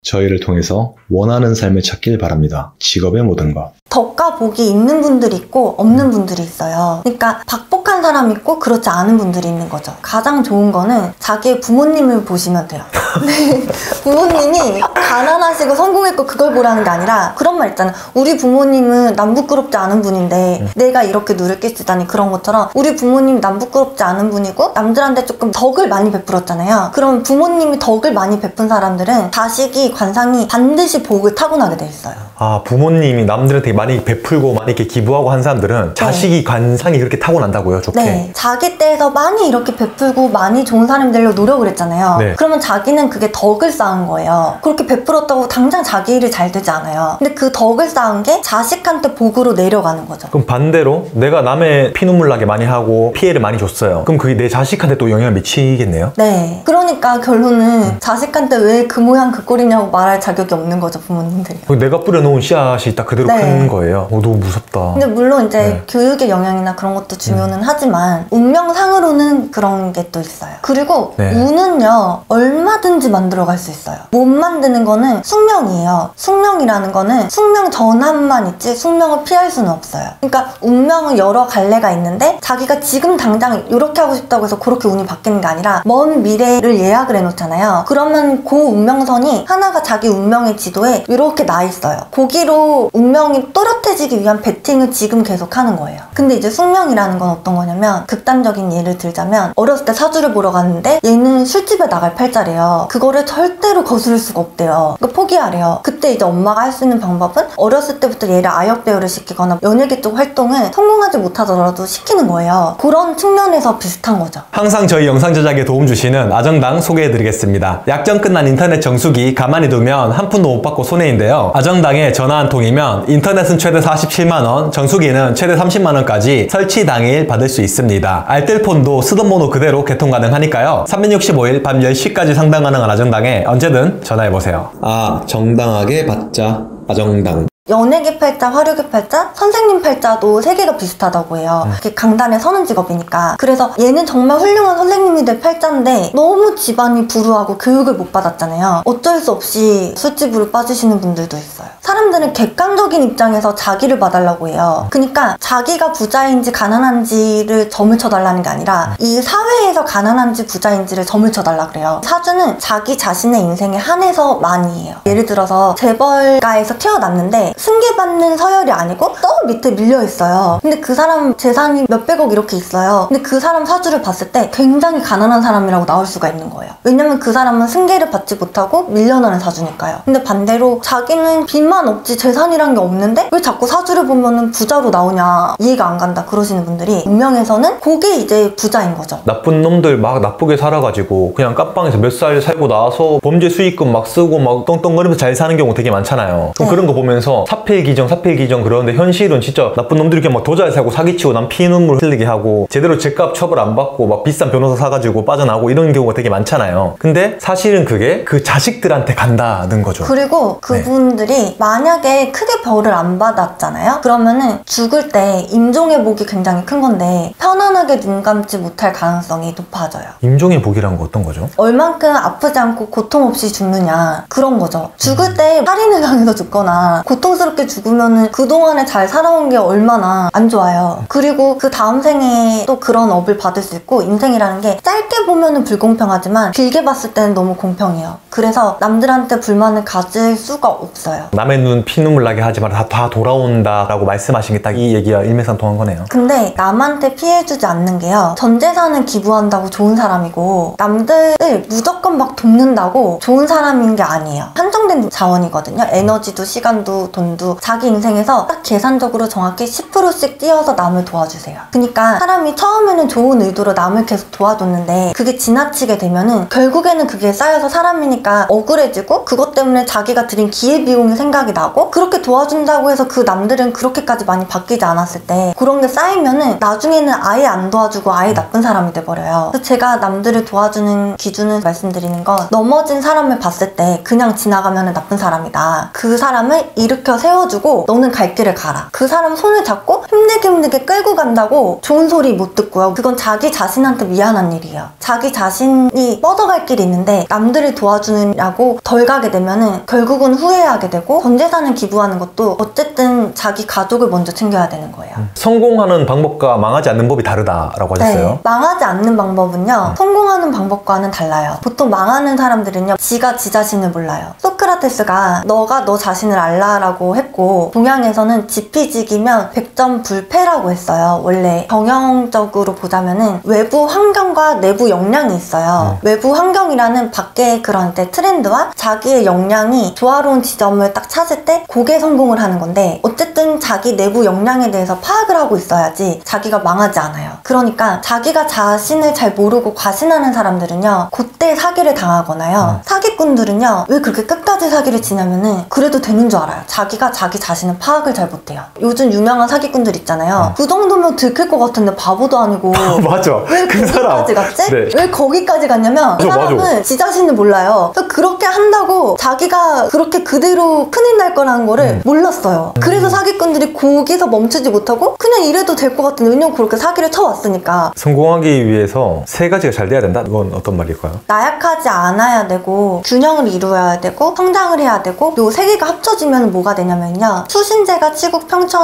저희를 통해서 원하는 삶을 찾길 바랍니다. 직업의 모든 것. 덕과 복이 있는 분들이 있고 없는 분들이 있어요. 그러니까 박복한 사람이 있고 그렇지 않은 분들이 있는 거죠. 가장 좋은 거는 자기의 부모님을 보시면 돼요. 네, 부모님이 가난하시고 성공했고 그걸 보라는 게 아니라 그런 말 있잖아요. 우리 부모님은 남 부끄럽지 않은 분인데 내가 이렇게 누를 끼치다니, 그런 것처럼 우리 부모님이 남 부끄럽지 않은 분이고 남들한테 조금 덕을 많이 베풀었잖아요. 그럼 부모님이 덕을 많이 베푼 사람들은 자식이 관상이 반드시 복을 타고나게 돼 있어요. 아, 부모님이 남들한테 많이 베풀고 많이 이렇게 기부하고 한 사람들은 자식이 관상이 그렇게 타고난다고요? 좋게? 네. 자기 때에서 많이 이렇게 베풀고 많이 좋은 사람이 되려고 노력을 했잖아요. 네. 그러면 자기는 그게 덕을 쌓은 거예요. 그렇게 베풀었다고 당장 자기 일이 잘 되지 않아요. 근데 그 덕을 쌓은 게 자식한테 복으로 내려가는 거죠. 그럼 반대로 내가 남의 피눈물 나게 많이 하고 피해를 많이 줬어요. 그럼 그게 내 자식한테 또 영향을 미치겠네요? 네. 그러니까 결론은 자식한테 왜 그 모양 그 꼴이냐고 말할 자격이 없는 거죠, 부모님들이. 내가 뿌려놓은 씨앗이 딱 그대로 크는 거예요. 너무 무섭다. 근데 물론 이제 교육의 영향이나 그런 것도 중요는 하지만 운명상으로는 그런 게 또 있어요. 그리고 운은요, 얼마든지 만들어갈 수 있어요. 못 만드는 거는 숙명이에요. 숙명이라는 거는 숙명 전환만 있지 숙명을 피할 수는 없어요. 그러니까 운명은 여러 갈래가 있는데 자기가 지금 당장 이렇게 하고 싶다고 해서 그렇게 운이 바뀌는 게 아니라 먼 미래를 예약을 해놓잖아요. 그러면 그 운명선이 하나가 자기 운명의 지도에 이렇게 나 있어요. 거기로 운명이 또렷해지기 위한 배팅을 지금 계속 하는 거예요. 근데 이제 숙명이라는 건 어떤 거냐면, 극단적인 예를 들자면 어렸을 때 사주를 보러 갔는데 얘는 술집에 나갈 팔자래요. 그거를 절대로 거스를 수가 없대요. 그러니까 포기하래요. 그때 이제 엄마가 할 수 있는 방법은 어렸을 때부터 얘를 아역배우를 시키거나 연예계 쪽 활동을 성공하지 못하더라도 시키는 거예요. 그런 측면에서 비슷한 거죠. 항상 저희 영상 제작에 도움 주시는 아정당 소개해드리겠습니다. 약정 끝난 인터넷 정수기 가만히 두면 한 푼도 못 받고 손해인데요. 아정당에 전화 한 통이면 인터넷은 최대 47만원, 정수기는 최대 30만원까지 설치 당일 받을 수 있습니다. 알뜰폰도 쓰던 번호 그대로 개통 가능하니까요. 365일 밤 10시까지 상담 가능한 아정당에 언제든 전화해보세요. 아, 정당하게 받자. 아정당. 연예계 팔자, 화류계 팔자, 선생님 팔자도 세 개가 비슷하다고 해요. 그게 강단에 서는 직업이니까. 그래서 얘는 정말 훌륭한 선생님이 될 팔자인데 너무 집안이 불우하고 교육을 못 받았잖아요. 어쩔 수 없이 술집으로 빠지시는 분들도 있어요. 사람들은 객관적인 입장에서 자기를 봐달라고 해요. 그러니까 자기가 부자인지 가난한지를 점을 쳐달라는 게 아니라 이 사회에서 가난한지 부자인지를 점을 쳐달라 그래요. 사주는 자기 자신의 인생에 한해서 많이 해요. 예를 들어서 재벌가에서 태어났는데 승계받는 서열이 아니고 저 밑에 밀려있어요. 근데 그 사람 재산이 몇백억 이렇게 있어요. 근데 그 사람 사주를 봤을 때 굉장히 가난한 사람이라고 나올 수가 있는 거예요. 왜냐면 그 사람은 승계를 받지 못하고 밀려나는 사주니까요. 근데 반대로 자기는 빚만 없지 재산이란 게 없는데 왜 자꾸 사주를 보면은 부자로 나오냐, 이해가 안 간다 그러시는 분들이 운명에서는 그게 이제 부자인 거죠. 나쁜 놈들 막 나쁘게 살아가지고 그냥 깜빵에서 몇 살 살고 나서 범죄 수익금 막 쓰고 막 떵떵거리면서 잘 사는 경우 되게 많잖아요. 그럼 그런 거 보면서 사필기정 그러는데 현실은 진짜 나쁜 놈들이 이렇게 막 더 잘 살고 사기치고 남 피눈물 흘리게 하고 제대로 제값 처벌 안 받고 막 비싼 변호사 사가지고 빠져나오고 이런 경우가 되게 많잖아요. 근데 사실은 그게 그 자식들한테 간다는 거죠. 그리고 그분들이 만약에 크게 벌을 안 받았잖아요? 그러면은 죽을 때 임종의 복이 굉장히 큰 건데 편안하게 눈 감지 못할 가능성이 높아져요. 임종의 복이란 거 어떤 거죠? 얼만큼 아프지 않고 고통 없이 죽느냐, 그런 거죠. 죽을 때 살인을 당해서 죽거나 고통스럽게 죽으면은 그동안에 잘 살아온 게 얼마나 안 좋아요. 그리고 그 다음 생에 또 그런 업을 받을 수 있고, 인생이라는 게 짧게 보면은 불공평하지만 길게 봤을 때는 너무 공평해요. 그래서 남들한테 불만을 가질 수가 없어요. 남의 눈 피눈물 나게 하지 마라, 다 돌아온다라고 말씀하신 게 딱 이 얘기가 일맥상통한 거네요. 근데 남한테 피해주지 않는 게요, 전 재산을 기부한다고 좋은 사람이고 남들을 무조건 막 돕는다고 좋은 사람인 게 아니에요. 한정된 자원이거든요. 에너지도 시간도 돈도. 자기 인생에서 딱 계산적으로 정확히 10%씩 띄어서 남을 도와주세요. 그러니까 사람이 처음에는 좋은 의도로 남을 계속 도와줬는데 그게 지나치게 되면은 결국에는 그게 쌓여서 사람이니까 억울해지고, 그것 때문에 자기가 들인 기회비용이 생각이 생각이 나고 그렇게 도와준다고 해서 그 남들은 그렇게까지 많이 바뀌지 않았을 때 그런 게 쌓이면은 나중에는 아예 안 도와주고 아예 나쁜 사람이 돼버려요. 그래서 제가 남들을 도와주는 기준을 말씀드리는 건 넘어진 사람을 봤을 때 그냥 지나가면 나쁜 사람이다. 그 사람을 일으켜 세워주고 너는 갈 길을 가라. 그 사람 손을 잡고 힘들게 끌고 간다고 좋은 소리 못 듣고요. 그건 자기 자신한테 미안한 일이에요. 자기 자신이 뻗어갈 길이 있는데 남들을 도와주느라고 덜 가게 되면은 결국은 후회하게 되고 전 재산을 기부하는 것도 어쨌든 자기 가족을 먼저 챙겨야 되는 거예요. 성공하는 방법과 망하지 않는 법이 다르다라고 하셨어요. 네, 망하지 않는 방법은요 성공하는 방법과는 달라요. 보통 망하는 사람들은요 지가 지 자신을 몰라요. 소크라테스가 너가 너 자신을 알라라고 했고 동양에서는 지피지기면 100점 불패라고 했어요. 원래 경영적으로 보자면은 외부 환경과 내부 역량이 있어요. 외부 환경이라는 밖의 그런 트렌드와 자기의 역량이 조화로운 지점을 딱 찾을 때 그게 성공을 하는 건데 어쨌든 자기 내부 역량에 대해서 파악을 하고 있어야지 자기가 망하지 않아요. 그러니까 자기가 자신을 잘 모르고 과신하는 사람들은요 그때 사기를 당하거나요. 사기꾼들은요 왜 그렇게 끝까지 사기를 치냐면은 그래도 되는 줄 알아요. 자기가 자기 자신을 파악을 잘 못해요. 요즘 유명한 사기꾼들 있잖아요. 그 정도면 들킬 것 같은데 바보도 아니고 맞아. 왜 그 사람. 거기까지 갔지? 네. 왜 거기까지 갔냐면 이 맞아, 사람은 맞아. 지 자신을 몰라요. 그래서 그렇게 한다고 자기가 그렇게 그대로 큰일 날 거라는 거를 몰랐어요. 그래서 사기꾼들이 거기서 멈추지 못하고 그냥 이래도 될 것 같은데 왜냐면 그렇게 사기를 쳐왔으니까. 성공하기 위해서 세 가지가 잘 돼야 된다? 이건 어떤 말일까요? 나약하지 않아야 되고 균형을 이루어야 되고 성장을 해야 되고 요 세 개가 합쳐지면 뭐가 되냐면요 수신제가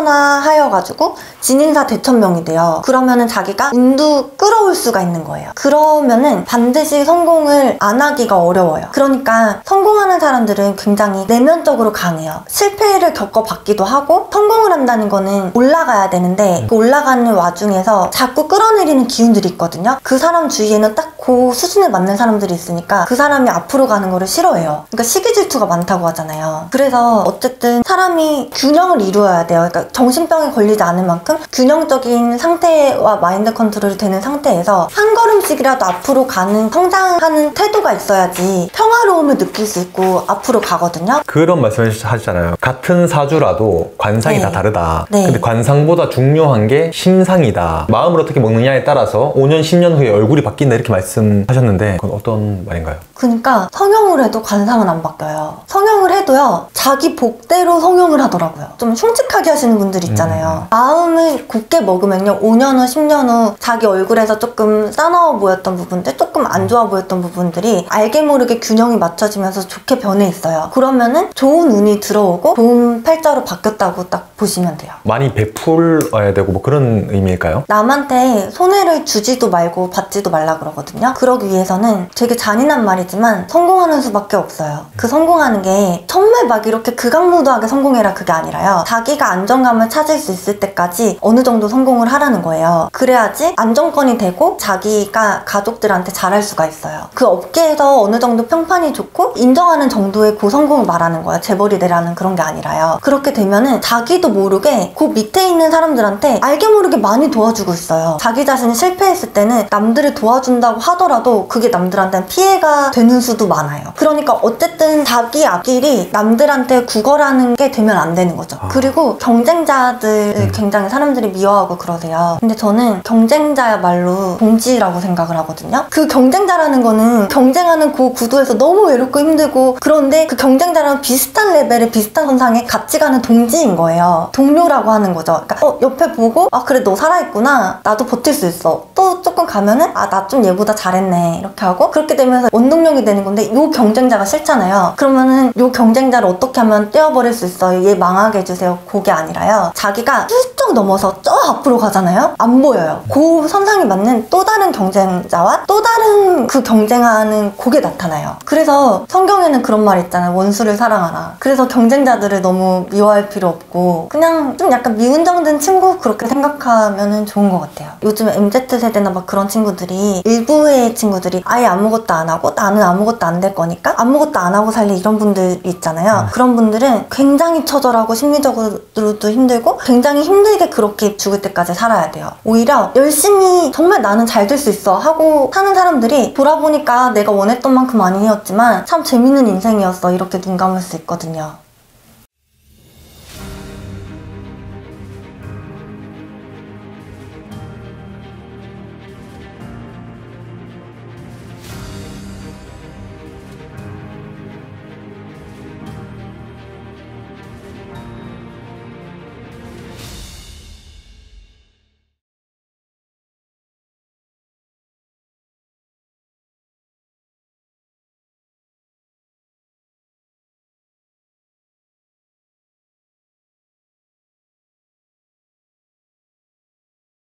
치국평천하여가지고 진인사 대천명이 돼요. 그러면은 자기가 운도 끌어올 수가 있는 거예요. 그러면은 반드시 성공을 안 하기가 어려워요. 그러니까 성공하는 사람들은 굉장히 내면적으로 강해요. 실패를 겪어봤기도 하고 성공을 한다는 거는 올라가야 되는데 그 올라가는 와중에서 자꾸 끌어내리는 기운들이 있거든요. 그 사람 주위에는 딱 그 수준에 맞는 사람들이 있으니까 그 사람이 앞으로 가는 거를 싫어해요. 그러니까 시기질투가 많다고 하잖아요. 그래서 어쨌든 사람이 균형을 이루어야 돼요. 그러니까 정신병에 걸리지 않을 만큼 균형적인 상태와 마인드 컨트롤이 되는 상태에서 한 걸음씩이라도 앞으로 가는 성장하는 태도가 있어야지 평화로움을 느낄 수 있고 앞으로 가거든요. 그런 말씀을 하시잖아요. 같은 사주라도 관상이 네. 다 다르다. 네. 근데 관상보다 중요한 게 심상이다. 마음을 어떻게 먹느냐에 따라서 5년, 10년 후에 얼굴이 바뀐다 이렇게 말씀하셨는데 그건 어떤 말인가요? 그러니까 성형을 해도 관상은 안 바뀌어요. 성형을 해도요 자기 복대로 성형을 하더라고요. 좀 흉측하게 하시는 분들 있잖아요. 마음을 굳게 먹으면요 5년 후 10년 후 자기 얼굴에서 조금 싸나워 보였던 부분들 조금 안 좋아 보였던 부분들이 알게 모르게 균형이 맞춰지면서 좋게 변해 있어요. 그러면은 좋은 운이 들어오고 좋은 팔자로 바뀌었다고 딱 보시면 돼요. 많이 베풀어야 되고 뭐 그런 의미일까요? 남한테 손해를 주지도 말고 받지도 말라 그러거든요. 그러기 위해서는 되게 잔인한 말이지만 성공하는 수밖에 없어요. 그 성공하는 게 정말 막 이렇게 극악무도하게 성공해라 그게 아니라요. 자기가 안정감을 찾을 수 있을 때까지 어느 정도 성공을 하라는 거예요. 그래야지 안정권이 되고 자기가 가족들한테 잘할 수가 있어요. 그 업계에서 어느 정도 평판이 좋고 인정하는 정도의 고성공을 말하는 거예요. 재벌이 되라는 그런 게 아니라요. 그렇게 되면은 자기도 모르게 그 밑에 있는 사람들한테 알게 모르게 많이 도와주고 있어요. 자기 자신이 실패했을 때는 남들을 도와준다고 하더라도 그게 남들한테는 피해가 되는 수도 많아요. 그러니까 어쨌든 자기 앞길이 남들한테 구걸하는 게 되면 안 되는 거죠. 그리고 경쟁자들 굉장히 사람들이 미워하고 그러세요. 근데 저는 경쟁자야말로 동지라고 생각을 하거든요. 그 경쟁자라는 거는 경쟁하는 그 구도에서 너무 외롭고 힘들고 그런데 그 경쟁자랑 비슷한 레벨의 비슷한 선상에 같이 가는 동지인 거예요. 동료라고 하는 거죠. 그러니까 옆에 보고 아 그래 너 살아있구나 나도 버틸 수 있어. 또 조금 가면은 아 나 좀 얘보다 잘했네 이렇게 하고 그렇게 되면서 원동력이 되는 건데 요 경쟁자가 싫잖아요. 그러면은 요 경쟁자를 어떻게 하면 떼어버릴 수 있어요? 얘 망하게 해주세요. 그게 아니라요. 자기가 훌쩍 넘어서 저 앞으로 가잖아요. 안 보여요. 그 선상에 맞는 또 다른 경쟁자와 또 다른 그 경쟁하는 그게 나타나요. 그래서 성경에는 그런 말 있잖아요. 원수를 사랑하라. 그래서 경쟁자들을 너무 미워할 필요 없고 그냥 좀 약간 미운정든 친구 그렇게 생각하면 좋은 것 같아요. 요즘 MZ세대나 막 그런 친구들이 일부의 친구들이 아예 아무것도 안 하고 나는 아무것도 안 될 거니까 아무것도 안 하고 살래 이런 분들이 있잖아요. 그런 분들은 굉장히 처절하고 심리적으로도 힘들고 굉장히 힘들게 그렇게 죽을 때까지 살아야 돼요. 오히려 열심히 정말 나는 잘 될 수 있어 하고 사는 사람들이 돌아보니까 내가 원했던 만큼 아니었지만 참 재밌는 인생이었어 이렇게 눈 감을 수 있거든요.